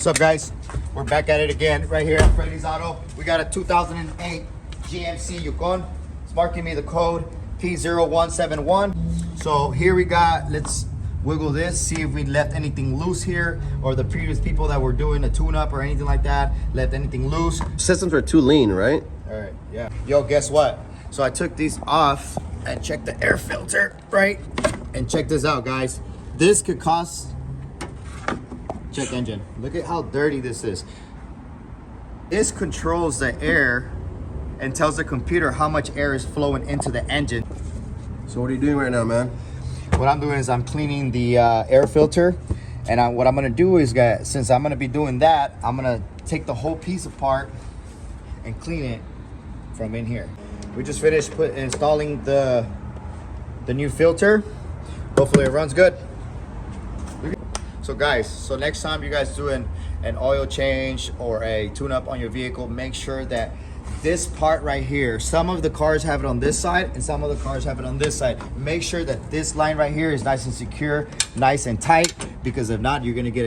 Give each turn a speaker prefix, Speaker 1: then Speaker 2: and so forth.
Speaker 1: What's up, guys? We're back at it again right here at Freddy's Auto. We got a 2008 GMC YUKON. It's marking me the code p0171. So here we got, let's wiggle this, see if we left anything loose here, or the previous people that were doing a tune-up or anything like that left anything loose.
Speaker 2: Systems were too lean, right?
Speaker 1: All right, yeah. Yo, guess what? So I took these off and checked the air filter, right? And check this out, guys. This could cost, check engine. Look at how dirty this is. This controls the air and tells the computer how much air is flowing into the engine.
Speaker 2: So what are you doing right now, man?
Speaker 1: What I'm doing is I'm cleaning the air filter. And what I'm gonna do is, guys, since I'm gonna be doing that, I'm gonna take the whole piece apart and clean it from in here. We just finished installing the new filter. Hopefully it runs good. So guys, so next time you guys do an oil change or a tune-up on your vehicle, make sure that this part right here, some of the cars have it on this side and some of the cars have it on this side. Make sure that this line right here is nice and secure, nice and tight, because if not, you're gonna get